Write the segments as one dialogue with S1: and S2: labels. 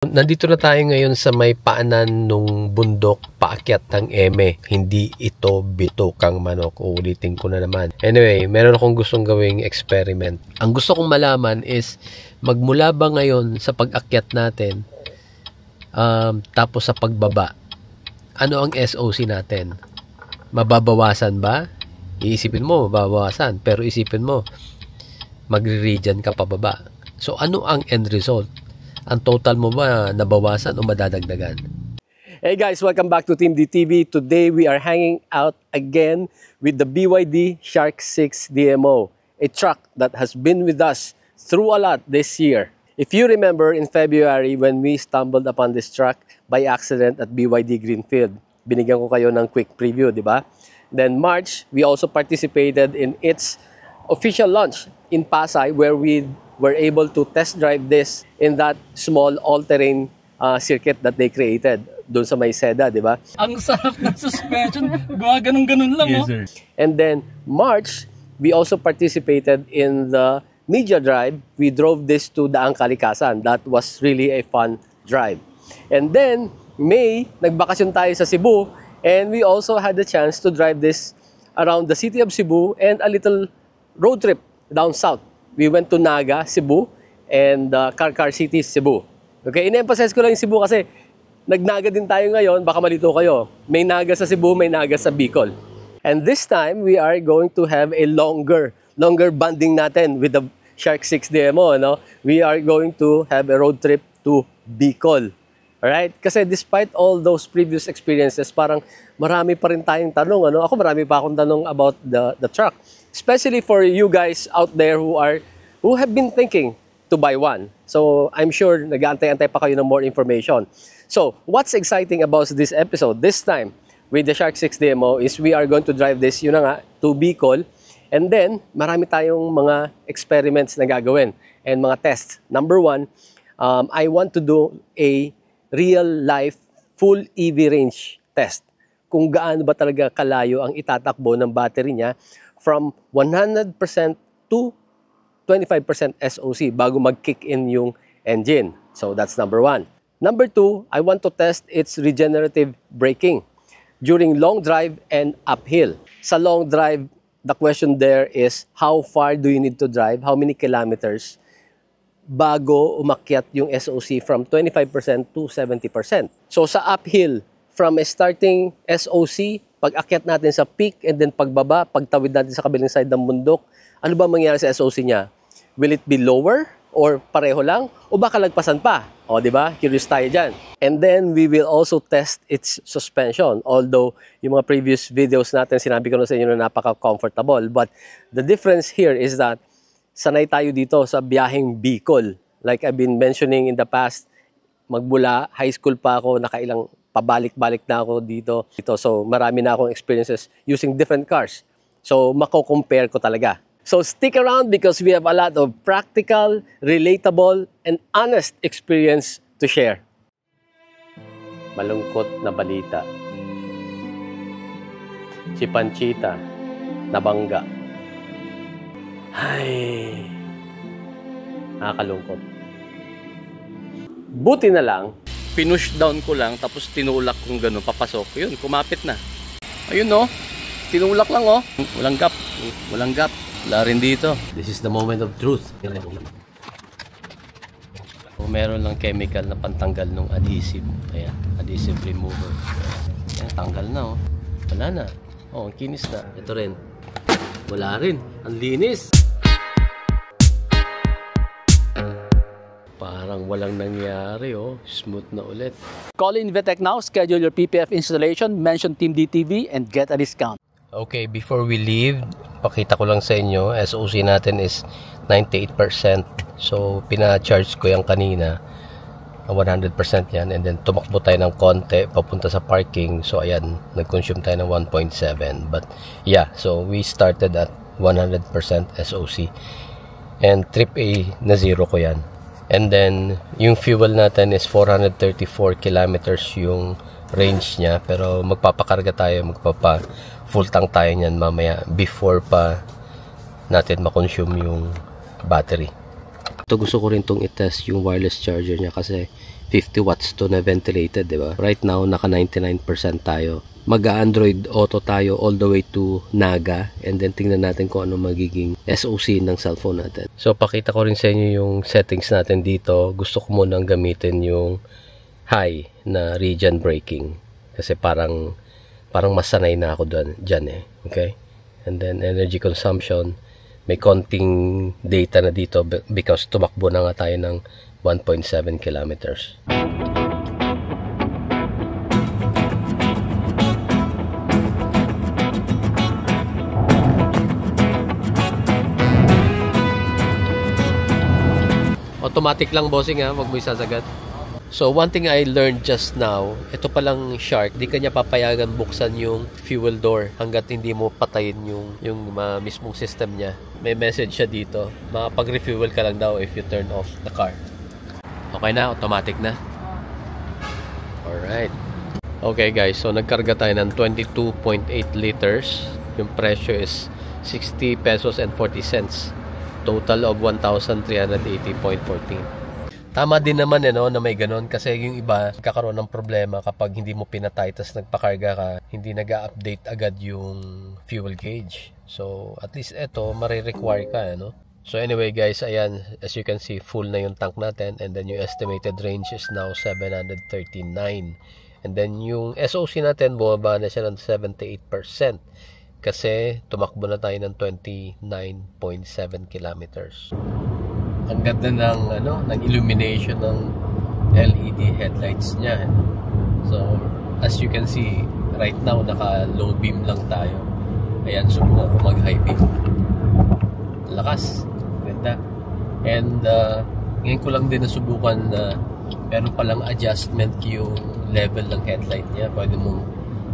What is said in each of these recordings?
S1: Nandito na tayo ngayon sa may paanan nung bundok paakyat ng Eme. Hindi ito bitukang manok. Uulitin ko na naman. Anyway, meron akong gustong gawing experiment. Ang gusto kong malaman is magmula ba ngayon sa pag-akyat natin tapos sa pagbaba, ano ang SOC natin? Mababawasan ba? Iisipin mo, mababawasan. Pero isipin mo, magre-regen ka pababa. So ano ang end result? Ang total mo ba nabawasan o madadagdagan? Hey guys, welcome back to Team DTV. Today we are hanging out again with the BYD Shark 6 DMO, a truck that has been with us through a lot this year. If you remember in February when we stumbled upon this truck by accident at BYD Greenfield, binigyan ko kayo ng quick preview, di ba? Then March, we also participated in its official launch in Pasay where we were able to test drive this in that small all-terrain circuit that they created doon sa may Seda, di ba?
S2: Ang sarap ng suspension, ganun-ganun lang, yes, sir.
S1: And then March, we also participated in the media drive. We drove this to Daang Kalikasan. That was really a fun drive. And then May, nagbakasyon tayo sa Cebu, and we also had the chance to drive this around the city of Cebu and a little road trip down south. We went to Naga, Cebu, and Karkar City, Cebu. Okay, in-emphasize ko lang yung Cebu kasi nag-Naga din tayo ngayon, baka malito kayo. May Naga sa Cebu, may Naga sa Bicol. And this time, we are going to have a longer bonding natin with the Shark 6 DMO. No? We are going to have a road trip to Bicol. Alright? Kasi despite all those previous experiences, parang marami pa rin tayong tanong. Ano? Ako marami pa akong tanong about the truck. Especially for you guys out there who have been thinking to buy one. So I'm sure nag-aantay-antay pa kayo ng more information. So what's exciting about this episode this time with the Shark 6 DMO is we are going to drive this, yun na nga, to Bicol. And then marami tayong mga experiments na gagawin and mga tests. Number one, I want to do a real life full EV range test. Kung gaano ba talaga kalayo ang itatakbo ng battery niya from 100% to 25% SOC bago mag-kick in yung engine. So that's number one. Number two, I want to test its regenerative braking during long drive and uphill. Sa long drive, the question there is how far do you need to drive, how many kilometers bago umakyat yung SOC from 25% to 70%. So sa uphill, from a starting SOC, pag-akyat natin sa peak and then pagbaba, pagtawid natin sa kabilang side ng bundok, ano ba mangyayari sa SOC niya? Will it be lower or pareho lang o baka lagpasan pa? O, di ba? Curious tayo dyan. And then we will also test its suspension. Although yung mga previous videos natin, sinabi ko na sa inyo na napaka-comfortable. But the difference here is that sanay tayo dito sa biyaheng Bicol. Like I've been mentioning in the past, magmula high school pa ako, nakailang pabalik-balik na ako dito. So marami na akong experiences using different cars. So mako-compare ko talaga. So stick around because we have a lot of practical, relatable, and honest experience to share. Malungkot na balita. Si Panchita nabangga. Ay, nakakalungkot. Buti na lang, pinush down ko lang, tapos tinulak kong gano'n, papasok. Yun, kumapit na. Ayun, no? Tinulak lang, oh. Walang gap. Walang gap. Wala rin dito. This is the moment of truth. Meron lang chemical na pantanggal ng adhesive. Ayan, adhesive remover. Ayan, tanggal na, oh. Wala na. Oh, ang kinis na. Ito rin. Wala rin. Ang linis. Parang walang nangyari, oh. Smooth na ulit.
S2: Call in Vitec now, schedule your PPF installation, mention Team DTV, and get a discount.
S1: Okay, before we leave, pakita ko lang sa inyo, SOC natin is 98%. So, pina-charge ko yan kanina. 100% yan. And then, tumakbo tayo ng konti, papunta sa parking. So, ayan, nag-consume tayo ng 1.7. But, yeah, so we started at 100% SOC. And trip A na zero ko yan. And then, yung fuel natin is 434 kilometers yung range niya. Pero magpapakarga tayo, full tank tayo niyan mamaya before pa natin makonsume yung battery. Ito gusto ko rin itong i-test yung wireless charger niya kasi 50 watts to na ventilated, di ba? Right now, naka 99% tayo. Mag-Android Auto tayo all the way to Naga, and then tingnan natin kung ano magiging SOC ng cellphone natin. So, pakita ko rin sa inyo yung settings natin dito. Gusto ko munang gamitin yung high na region braking kasi parang mas sanay na ako dyan eh. Okay? And then energy consumption, may konting data na dito because tumakbo na nga tayo ng 1.7 kilometers. Automatic lang, bossing, ha, wag mo isasagad. So one thing I learned just now, ito palang Shark, di kanya papayagan buksan yung fuel door hanggat hindi mo patayin yung mismong system niya. May message siya dito, makapag-refuel ka lang daw if you turn off the car. Okay na, automatic na. Alright. Okay guys, so nagkarga tayo ng 22.8 liters. Yung presyo is 60 pesos and 40 cents. Total of 1,380.14. Tama din naman na may ganon kasi yung iba kakaroon ng problema kapag hindi mo pinatay tas nagpakarga ka, hindi nag-update agad yung fuel gauge. So at least ito mare-require ka, no? So anyway guys, ayan, as you can see, full na yung tank natin, and then yung estimated range is now 739. And then yung SOC natin bumaba na siya ng 78% kasi tumakbo na tayo ng 29.7 kilometers. Ang ganda ng illumination ng LED headlights niya. So as you can see right now, naka low beam lang tayo. Ayan, subukan ko mag high beam. Lakas, ganda. And ngayon ko lang din nasubukan na meron palang adjustment yung level ng headlight niya. Pwede mong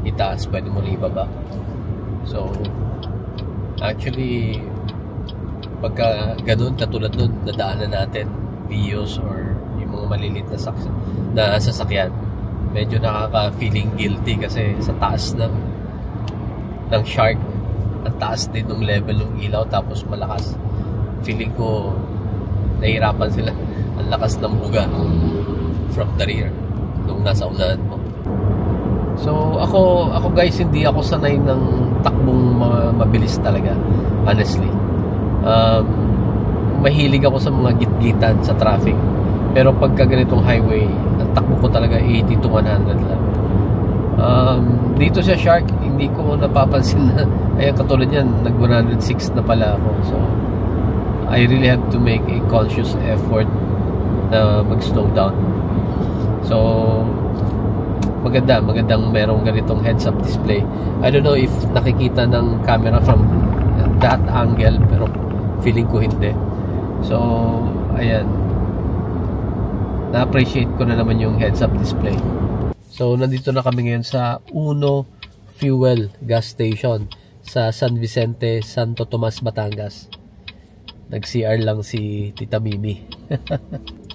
S1: itaas, pwede mong ibaba. So actually pagka ganun, katulad nun, nadaanan natin Vios or yung mga maliliit na sasakyan, medyo nakaka-feeling guilty kasi sa taas ng Shark, ang taas din ng level ng ilaw, tapos malakas. Feeling ko nahihirapan sila. Ang lakas ng buga from the rear nung nasa unahan mo. So ako guys, hindi ako sanay ng takbong mabilis talaga, honestly. Mahilig ako sa mga gitgitan sa traffic, pero pagka ganitong highway, ang takbo ko talaga 80 to 100 lang. Dito sa Shark, hindi ko napapansin na ayan, katulad yan, nag 106 na pala ako. So I really have to make a conscious effort na mag slow down. So magandang merong ganitong heads up display. I don't know if nakikita ng camera from that angle, pero feeling ko hindi. So ayan, na-appreciate ko na naman yung heads up display. So nandito na kami ngayon sa Uno Fuel Gas Station sa San Vicente, Santo Tomas, Batangas. Nag-CR lang si Tita Mimi.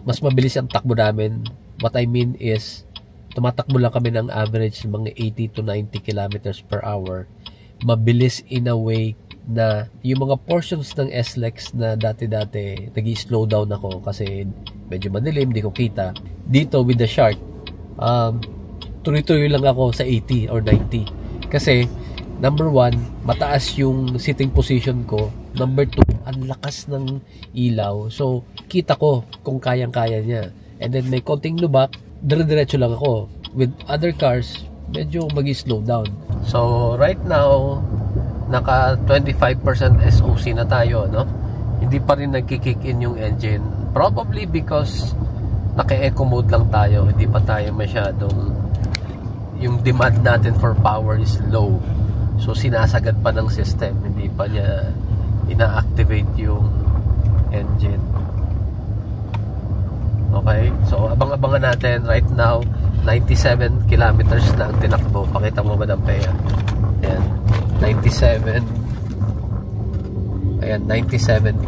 S1: Mas mabilis ang takbo namin. What I mean is, tumatakbo lang kami ng average mga 80 to 90 kilometers per hour. Mabilis in a way na yung mga portions ng SLEX na dati-dati nag-slow down ako kasi medyo madilim, di ko kita. Dito with the Shark, tuloy-tuloy lang ako sa 80 or 90 kasi number 1, mataas yung sitting position ko. Number 2, ang lakas ng ilaw, so kita ko kung kayang-kaya niya. And then may konting lubak, dire-diretso lang ako. With other cars, medyo mag-slow down. So right now, naka 25% SOC na tayo, no? Hindi pa rin nagki-kick in yung engine. Probably because naka-eco mode lang tayo. Hindi pa tayo masyadong, yung demand natin for power is low. So sinasagad pa ng system. Hindi pa niya ina-activate yung engine. Okay? So abang-abangan natin. Right now, 97 kilometers na ang tinakbo. Pakita mo, Madam Pea. Ayan. 97. Ayan, 97.1.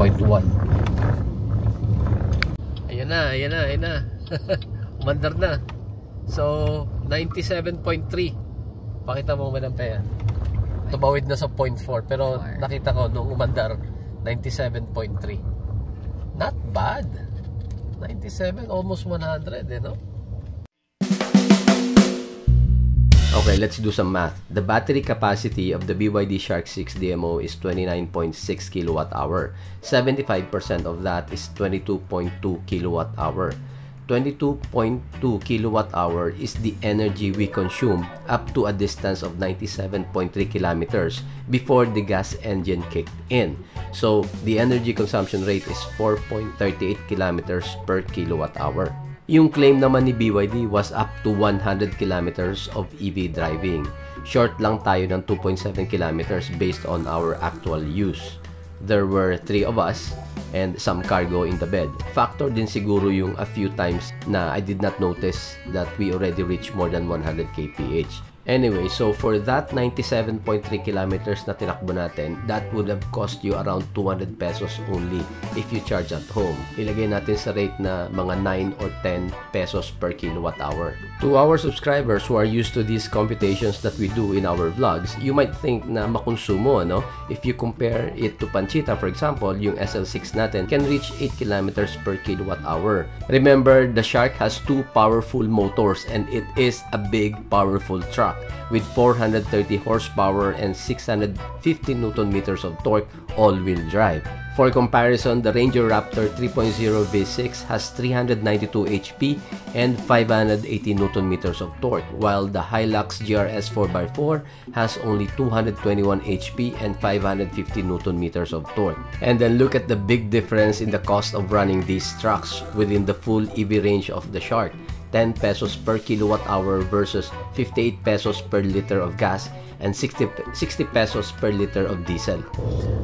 S1: Ayan na. Umandar na. So 97.3. Pakita mo, Madam Pea. Tumawid na sa 0.4, pero nakita ko nung umandar 97.3. Not bad. 97, almost 100, no? Okay, let's do some math. The battery capacity of the BYD Shark 6 DMO is 29.6 kilowatt hour. 75% of that is 22.2 kilowatt hour. 22.2 kilowatt hour is the energy we consume up to a distance of 97.3 kilometers before the gas engine kicked in. So, the energy consumption rate is 4.38 kilometers per kilowatt hour. Yung claim naman ni BYD was up to 100 kilometers of EV driving. Short lang tayo ng 2.7 kilometers based on our actual use. There were 3 of us and some cargo in the bed. Factor din siguro yung a few times na I did not notice that we already reached more than 100 kph. Anyway, so for that 97.3 kilometers na tinakbo natin, that would have cost you around 200 pesos only if you charge at home. Ilagay natin sa rate na mga 9 or 10 pesos per kilowatt hour. To our subscribers who are used to these computations that we do in our vlogs, you might think na makonsumo, no? If you compare it to Panchita, for example, yung SL6 natin can reach 8 kilometers per kilowatt hour. Remember, the Shark has 2 powerful motors and it is a big, powerful truck with 430 horsepower and 650 Newton meters of torque all-wheel drive. For comparison, the Ranger Raptor 3.0 V6 has 392 HP and 580 Newton meters of torque, while the Hilux GRS 4x4 has only 221 HP and 550 Newton meters of torque. And then look at the big difference in the cost of running these trucks within the full EV range of the Shark. 10 pesos per kilowatt hour versus 58 pesos per liter of gas and 60 pesos per liter of diesel.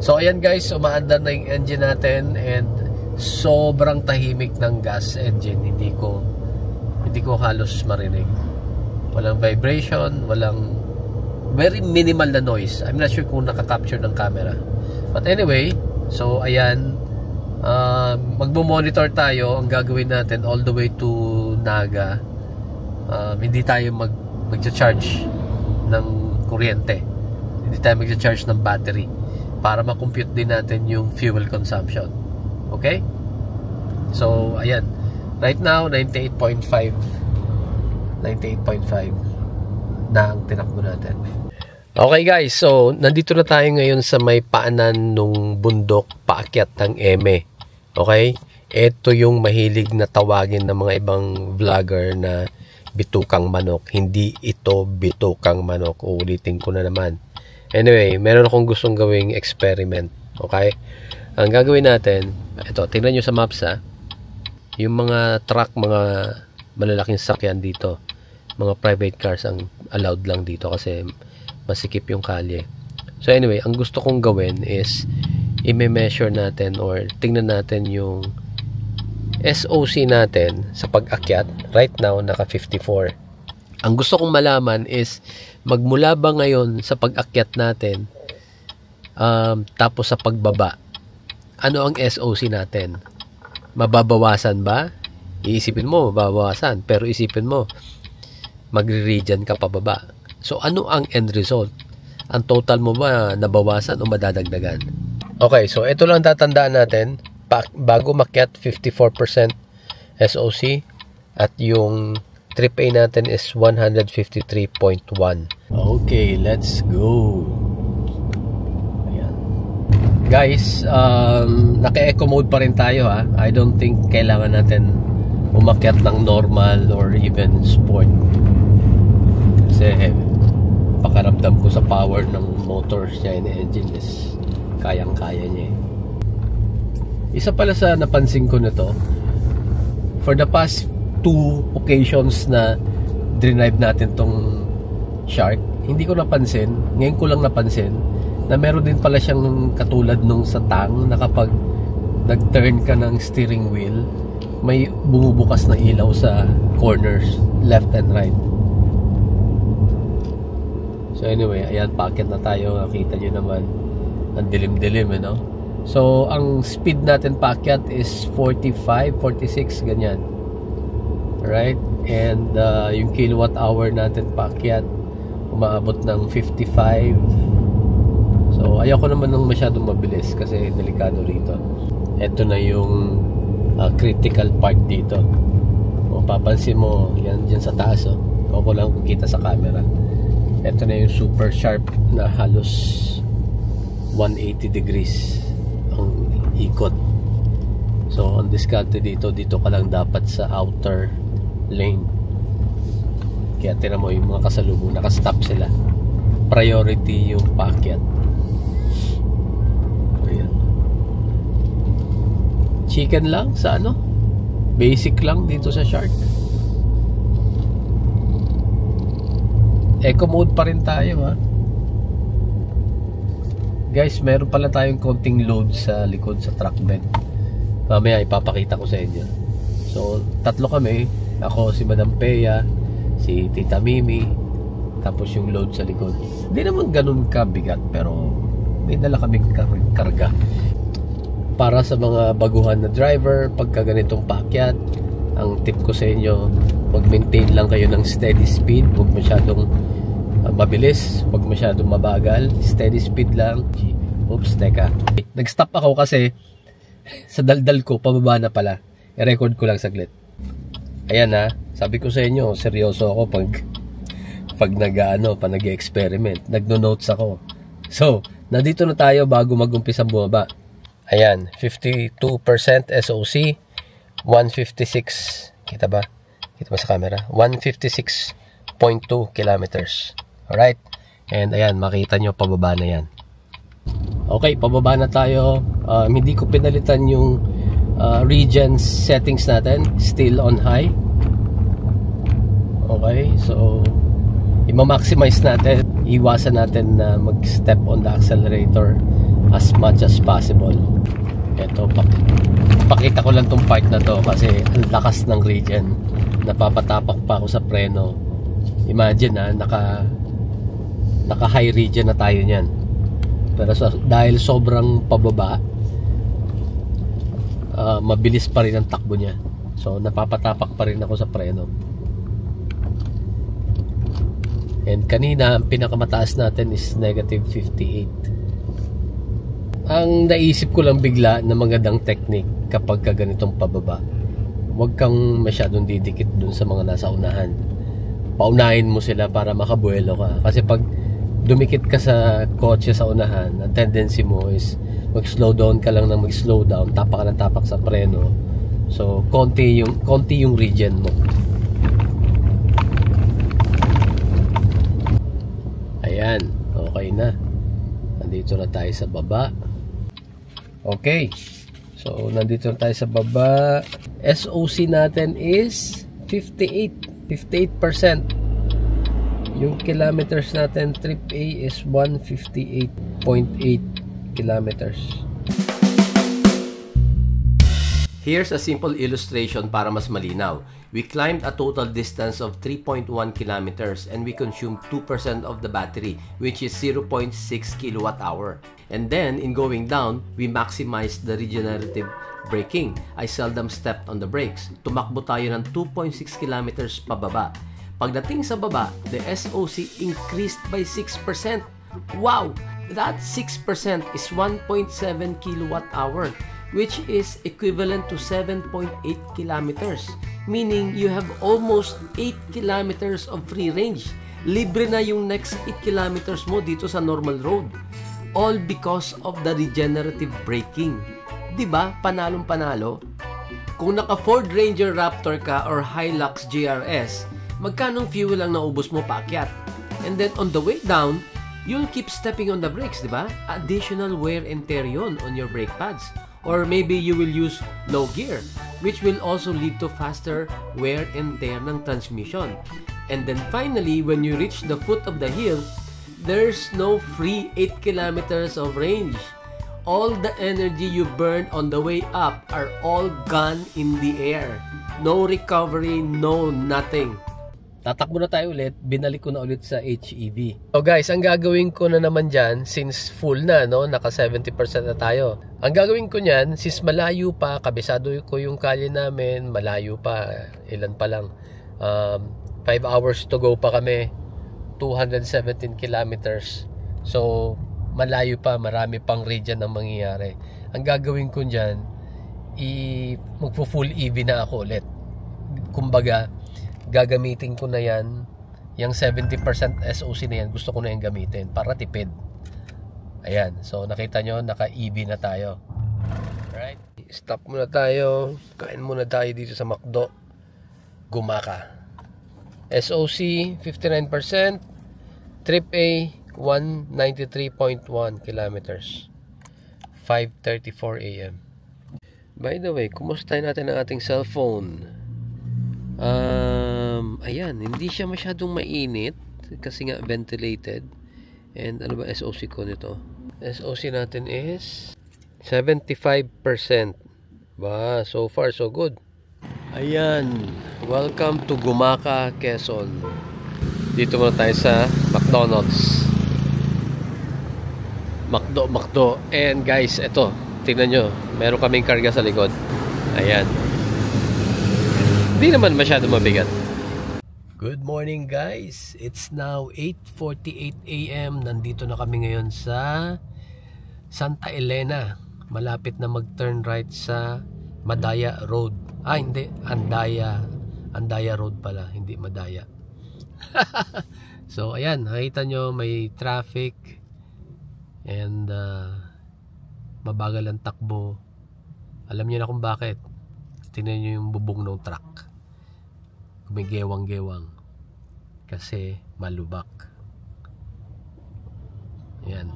S1: So ayan guys, umaandar na yung engine natin and sobrang tahimik ng gas engine. Hindi ko halos marinig. Walang vibration, walang very minimal na noise. I'm not sure kung nakaka-capture ng camera. But anyway, so ayan, magmo-monitor tayo. Ang gagawin natin all the way to Naga, hindi tayo mag-charge ng kuryente, hindi tayo mag-charge ng battery para ma-compute din natin yung fuel consumption. Okay? So ayan, right now 98.5 na ang tinakbo natin. Okay guys, so nandito na tayo ngayon sa may paanan nung bundok paakyat ng Eme. Okay? Ito yung mahilig na tawagin ng mga ibang vlogger na bitukang manok. Hindi ito bitukang manok. Uulitin ko na naman. Anyway, meron akong gustong gawing experiment. Okay? Ang gagawin natin, ito, tingnan nyo sa maps ha. Yung mga truck, mga malalaking sakyan dito, mga private cars ang allowed lang dito kasi masikip yung kalye. So anyway, ang gusto kong gawin is i-measure natin or tingnan natin yung SOC natin sa pag-akyat. Right now, naka 54. Ang gusto kong malaman is magmula ba ngayon sa pag-akyat natin tapos sa pagbaba, ano ang SOC natin? Mababawasan ba? Iisipin mo, mababawasan. Pero isipin mo, magre-regen ka pababa. So, ano ang end result? Ang total mo ba nabawasan o madadagdagan? Okay, so ito lang tatandaan natin. Bago makyat, 54% SOC at yung trip A natin is 153.1. Okay, let's go. Ayan. Guys, naka-eco mode pa rin tayo ha. I don't think kailangan natin umakyat ng normal or even sport. Kasi pakaramdam ko sa power ng motor niya and engine is kayang-kaya niya. Isa pala sa napansin ko nito, for the past 2 occasions na drive natin tong Shark, hindi ko napansin, ngayon ko lang napansin na meron din pala siyang katulad nung sa Tang na kapag nag-turn ka ng steering wheel, may bumubukas na ilaw sa corners, left and right. So anyway, ayan, paakyat na tayo. Nakita nyo naman, ang dilim-dilim, you know? So, ang speed natin paakyat is 45, 46, ganyan. Right? And yung kilowatt hour natin paakyat, umaabot ng 55. So, ayoko naman ng masyadong mabilis kasi delikado rito. Ito na yung critical part dito. Kung papansin mo, yan dyan sa taas. Ako lang kita sa camera. Ito na yung super sharp na halos 180 degrees ang ikot. So on diskarte dito ka lang dapat sa outer lane. Kaya tira mo yung mga kasalubong, nakastop sila. Priority yung paakyat. Ayan. Chicken lang sa ano? Basic lang dito sa Shark. Eco mode pa rin tayo, ha. Guys, meron pala tayong konting load sa likod sa truck bed. Mamaya ipapakita ko sa inyo. So, tatlo kami. Ako, si Madam Pea, si Tita Mimi, tapos yung load sa likod. Hindi naman ganun kabigat, pero may dala kaming karga. Para sa mga baguhan na driver, pagka ganitong paakyat, ang tip ko sa inyo, mag-maintain lang kayo ng steady speed. Huwag masyadong mabilis, huwag masyadong mabagal. Steady speed lang. Oops, teka. Nag-stop ako kasi sa daldal ko, pababa na pala. I-record ko lang saglit. Ayan, ha, sabi ko sa inyo, seryoso ako pag nag-experiment. Nagno-notes ako. So, nandito na tayo bago mag-umpisa bumaba. Ayan, 52% SOC, 156, kita ba? Kita ba sa camera? 156.2 kilometers. Alright, and ayan, makita nyo, pababa na yan. Okay, pababa na tayo. Hindi ko pinalitan yung regen settings natin, still on high. Okay, so i-maximize natin, iwasan natin na mag-step on the accelerator as much as possible. Ito, pakita ko lang tong part na to kasi ang lakas ng regen. Napapatapak pa ako sa preno. Imagine, ha, naka high regen na tayo niyan. Pero dahil sobrang pababa, mabilis pa rin ang takbo niya. So napapatapak pa rin ako sa preno. And kanina, ang pinakamataas natin is negative 58. Ang naisip ko lang bigla na magandang technique kapag ganitong pababa, huwag kang masyadong didikit dun sa mga nasa unahan. Paunahin mo sila para makabuelo ka. Kasi pag dumikit ka sa kotse sa unahan, ang tendency mo is mag-slow down ka lang ng mag-slow down, tapak ka ng tapak sa preno. So, konti yung regen mo. Ayan, okay na. Nandito na tayo sa baba. Okay, so nandito na tayo sa baba. SOC natin is 58%. Yung kilometers natin, trip A is 158.8 kilometers. Here's a simple illustration para mas malinaw. We climbed a total distance of 3.1 kilometers and we consumed 2% of the battery, which is 0.6 kilowatt-hour. And then, in going down, we maximized the regenerative braking. I seldom stepped on the brakes. Tumakbo tayo ng 2.6 kilometers pababa. Pagdating sa baba, the SOC increased by 6%. Wow! That 6% is 1.7 kilowatt-hour, which is equivalent to 7.8 kilometers. Meaning, you have almost 8 kilometers of free range. Libre na yung next 8 kilometers mo dito sa normal road. All because of the regenerative braking. Diba? Panalong-panalo. Kung naka Ford Ranger Raptor ka or Hilux GRS, magkanong fuel ang naubos mo paakyat? And then on the way down, you'll keep stepping on the brakes, diba? Additional wear and tear yun on your brake pads. Or maybe you will use low gear, which will also lead to faster wear and tear ng transmission. And then finally, when you reach the foot of the hill, there's no free 8 kilometers of range. All the energy you burn on the way up are all gone in the air. No recovery, no nothing. Tatakbo na tayo ulit, binalik ko na ulit sa HEV. So guys, ang gagawin ko na naman dyan, since full na, no, naka 70% na tayo. Ang gagawin ko nyan, since malayo pa, kabisado ko yung kalye namin, malayo pa, ilan pa lang, 5 hours to go pa kami, 217 kilometers. So, malayo pa, marami pang region ang mangyayari. Ang gagawin ko dyan, magpo-full EV na ako ulit. Kumbaga, gagamitin ko na yan yung 70% SOC na yan, gusto ko na yung gamitin para tipid. Ayan, so nakita nyo, naka-EV na tayo. Right? Stop muna tayo. Kain muna tayo dito sa McDo. Gumaka. SOC 59%. Trip A 193.1 kilometers. 5:34 AM. By the way, kumustahin natin ang ating cellphone. Ayan, hindi siya masyadong mainit kasi nga ventilated. And ano ba SOC ko nito? SOC natin is 75%. Ba, so far so good. Ayan, welcome to Gumaka, Quezon. Dito muna tayo sa McDonald's. McDo. And guys, eto, tingnan nyo, meron kaming karga sa likod. Ayan. Hindi naman masyado mabigat. Good morning guys. It's now 8:48 AM. Nandito na kami ngayon sa Santa Elena. Malapit na mag-turn right sa Madaya Road. Hindi, Andaya Road pala, hindi Madaya. So ayan, nakita nyo may traffic and mabagal ang takbo. Alam niyo na kung bakit. Tingnan nyo yung bubong ng truck, kumigewang-gewang kasi malubak. Ayan.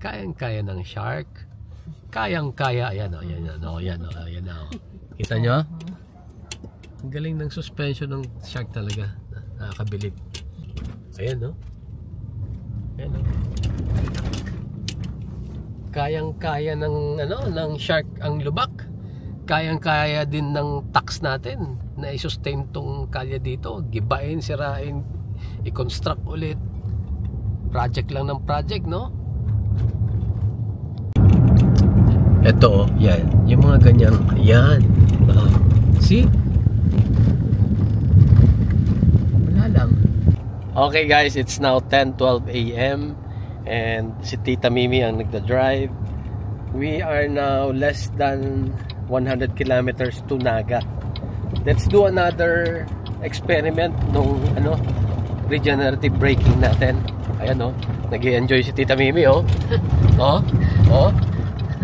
S1: Kayang-kaya ng shark. Kayang-kaya. Ayan o. Kita nyo? Ang galing ng suspension ng shark talaga. Nakakabilib. Ayan o. Ayan o. Kayang-kaya ng shark ang lubak. Kayang-kaya din ng tax natin na i-sustain tong kalye dito. Gibain, sirain, i-construct ulit. Project lang ng project, no? Ito, yan. Yung mga ganyang, yan. See? Wala lang. Okay guys, it's now 10:12 AM and si Tita Mimi ang nagda-drive. We are now less than 100 kilometers to Naga. Let's do another experiment nung regenerative braking natin. Ayan nag-i-enjoy si Tita Mimi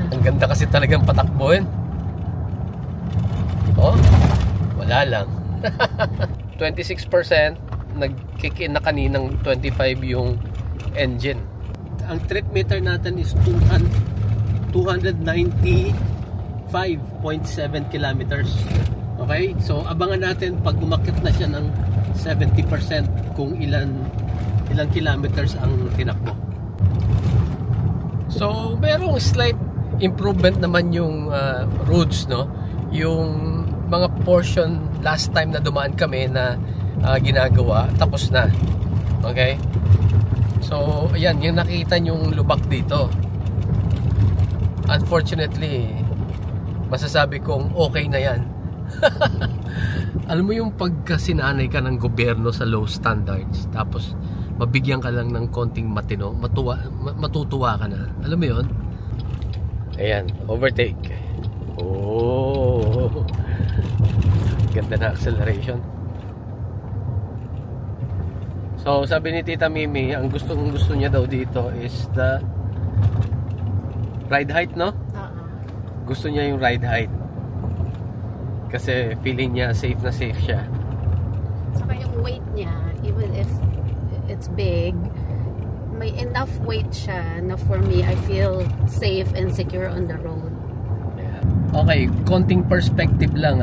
S1: Ang ganda kasi talagang patakbuhin. Wala lang. 26% nag-kick in na kaninang 25 yung engine. Ang trip meter natin is 295.7 kilometers. Okay? So abangan natin pag umakyat na siya ng 70% kung ilang kilometers ang tinakbo. So merong slight improvement naman yung roads, no? Yung mga portion last time na dumaan kami na ginagawa, tapos na. Okay? So ayan, yung nakita yung lubak dito. Unfortunately, masasabi kong okay na yan. Alam mo yung pagkasinanay ka ng gobyerno sa low standards, tapos mabigyan ka lang ng konting matino, matutuwa ka na. Alam mo yun? Ayan, overtake. Ganda na acceleration. So sabi ni Tita Mimi, ang gusto niya daw dito is the ride height, no? Gusto niya yung ride height kasi feeling niya safe na safe siya.
S3: Saka yung weight niya, even if it's big, may enough weight siya na for me, I feel safe and secure on the road.
S1: Yeah. Okay, konting perspective lang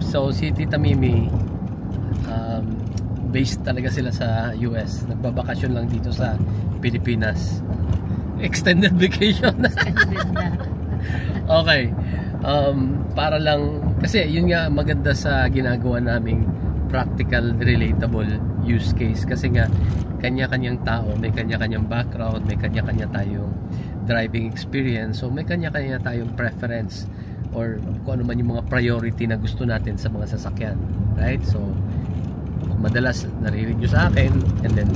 S1: so si Tita Mimi, based talaga sila sa US. Nagbabakasyon lang dito sa Pilipinas. Extended vacation. Okay. Para lang, kasi yun nga maganda sa ginagawa naming practical, relatable use case. Kasi nga, kanya-kanyang tao, may kanya-kanyang background, may kanya-kanya tayong driving experience, so may kanya-kanya tayong preference or kung ano man yung mga priority na gusto natin sa mga sasakyan, right? So madalas naririnig nyo sa akin, and then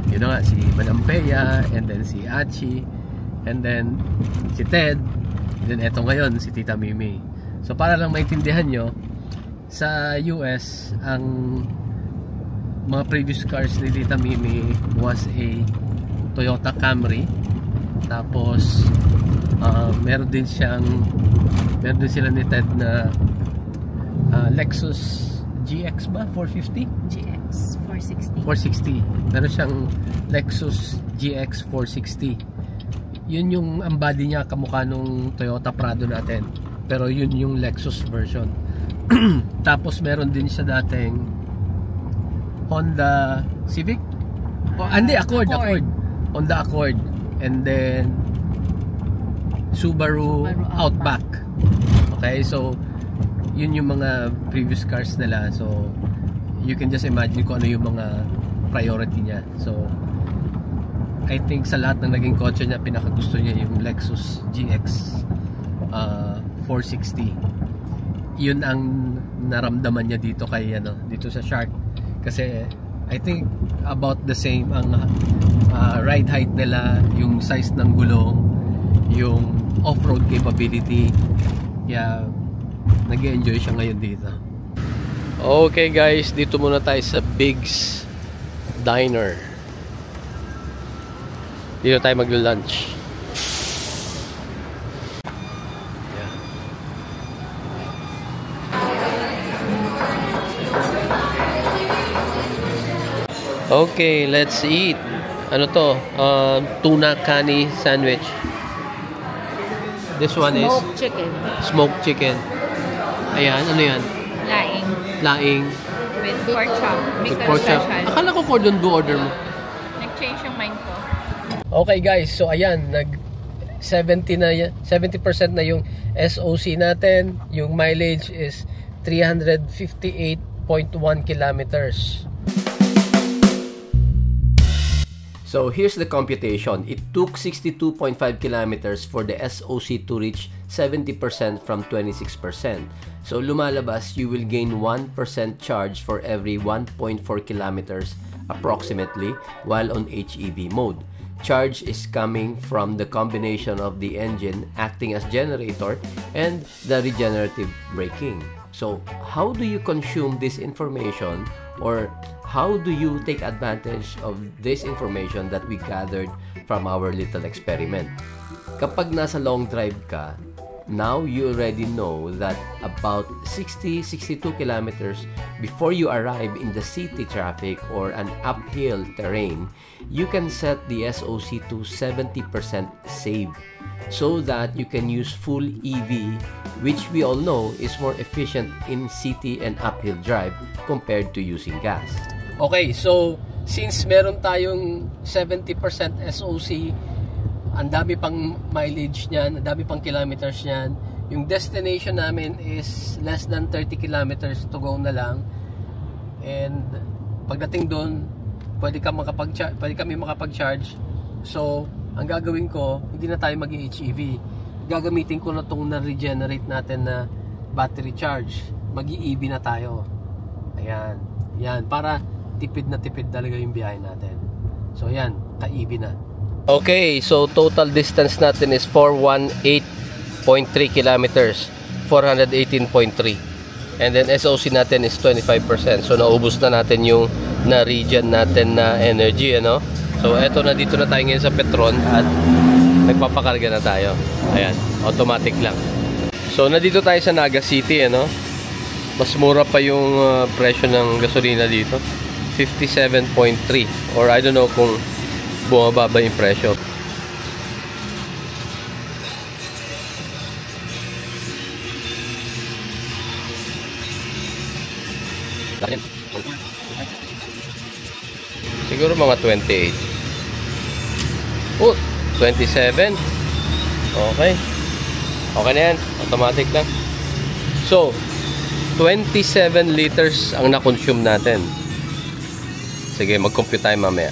S1: yun na nga, si Madam Peya, and then si Achi, and then si Ted, and then eto ngayon si Tita Mimi. So para lang maintindihan nyo, sa US, ang mga previous cars ni Tita Mimi was a Toyota Camry. Tapos meron din sila ni Ted na Lexus GX ba? 450?
S3: GX 460.
S1: 460. Meron siyang Lexus GX 460. Yun yung ang body niya kamukha nung Toyota Prado natin. Pero yun yung Lexus version. Tapos meron din siya dating Honda Civic. Hindi, Accord. Honda Accord. And then Subaru Outback. Okay, so yun yung mga previous cars nila. So you can just imagine kung ano yung mga priority niya. So I think sa lahat ng naging kotse niya, pinakagusto niya yung Lexus GX 460. Yun ang naramdaman niya dito kay dito sa Shark, kasi I think about the same ang ride height nila, yung size ng gulong, yung off-road capability. Kaya nag-enjoy siya ngayon dito. Okay guys, dito muna tayo sa Big's Diner. Dito tayo mag-lunch. Okay, let's eat. Ano to? Tuna kani sandwich. This one is smoked chicken. Ayan, ano yan? Laing.
S4: With pork chop. Mix na
S1: Pork chop.
S4: special.
S1: Akala ko cordon bleu order mo.
S4: Nag-change yung mind ko.
S1: Okay guys, so ayan, 70% na yung SOC natin. Yung mileage is 358.1 kilometers. So here's the computation. It took 62.5 kilometers for the SOC to reach 70% from 26%. So lumalabas, you will gain 1% charge for every 1.4 kilometers approximately while on HEV mode. Charge is coming from the combination of the engine acting as generator and the regenerative braking. So how do you consume this information, or how do you take advantage of this information that we gathered from our little experiment? Kapag nasa long drive ka, now you already know that about 60-62 kilometers before you arrive in the city traffic or an uphill terrain, you can set the SOC to 70% save so that you can use full EV, which we all know is more efficient in city and uphill drive compared to using gas. Okay, so since meron tayong 70% SOC, ang dami pang mileage niyan, ang dami pang kilometers niyan, yung destination namin is less than 30 kilometers to go na lang, and pagdating doon pwede kami makapag-charge. So ang gagawin ko, hindi na tayo mag-HEV, gagamitin ko na itong na-regenerate natin na battery charge, mag-EV na tayo. Ayan, yan, para tipid na tipid talaga yung biyahe natin. So yan, ka-EV na. Okay, so total distance natin is 418.3 kilometers, 418.3, and then SOC natin is 25%. So naubos na natin yung na-regen natin na energy, ano? So eto na, dito na tayo ngayon sa Petron at nagpapakarga na tayo. Ayan, automatic lang. So nandito tayo sa Naga City, ano? Mas mura pa yung presyo ng gasolina dito, 57.3, or I don't know kung bumaba ba yung presyo. Siguro mga 28. Oh, 27. Okay. Okay na yan. Automatic lang. So, 27 liters ang na-consume natin. Sige, mag-compute tayo mamaya.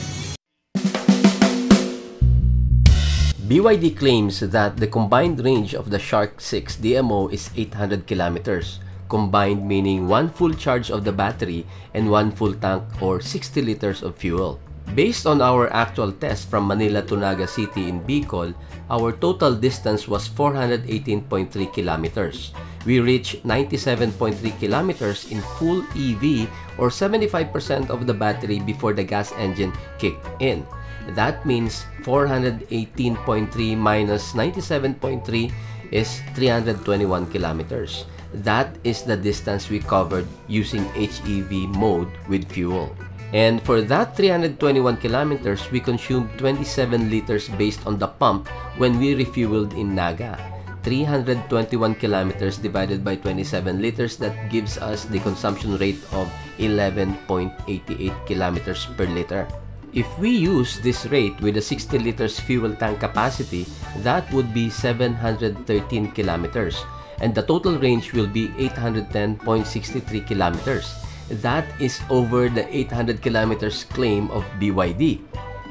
S1: BYD claims that the combined range of the Shark 6 DMO is 800 kilometers. Combined meaning one full charge of the battery and one full tank or 60 liters of fuel. Based on our actual test from Manila to Naga City in Bicol, our total distance was 418.3 kilometers. We reached 97.3 kilometers in full EV or 75% of the battery before the gas engine kicked in. That means 418.3 minus 97.3 is 321 kilometers. That is the distance we covered using HEV mode with fuel. And for that 321 kilometers, we consumed 27 liters based on the pump when we refueled in Naga. 321 kilometers divided by 27 liters, that gives us the consumption rate of 11.88 kilometers per liter. If we use this rate with a 60 liters fuel tank capacity, that would be 713 kilometers, and the total range will be 810.63 kilometers. That is over the 800 kilometers claim of BYD.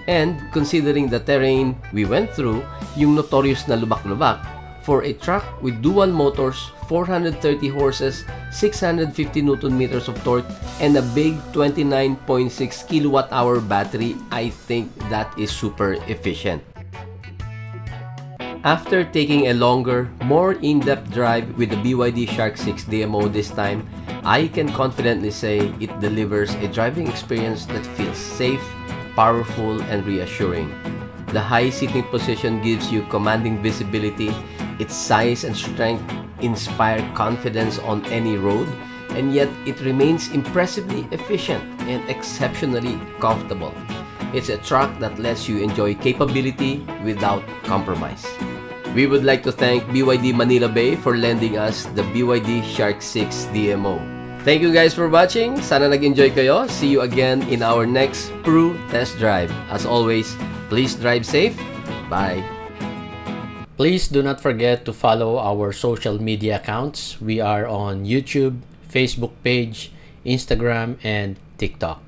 S1: And considering the terrain we went through, yung notorious na lubak-lubak, for a truck with dual motors, 430 horses, 650 Newton meters of torque, and a big 29.6 kilowatt-hour battery, I think that is super efficient. After taking a longer, more in-depth drive with the BYD Shark 6 DMO this time, I can confidently say it delivers a driving experience that feels safe, powerful, and reassuring. The high seating position gives you commanding visibility. Its size and strength inspire confidence on any road, and yet it remains impressively efficient and exceptionally comfortable. It's a truck that lets you enjoy capability without compromise. We would like to thank BYD Manila Bay for lending us the BYD Shark 6 DMO. Thank you guys for watching. Sana nag-enjoy kayo. See you again in our next Peru test drive. As always, please drive safe. Bye.
S2: Please do not forget to follow our social media accounts. We are on YouTube, Facebook page, Instagram, and TikTok.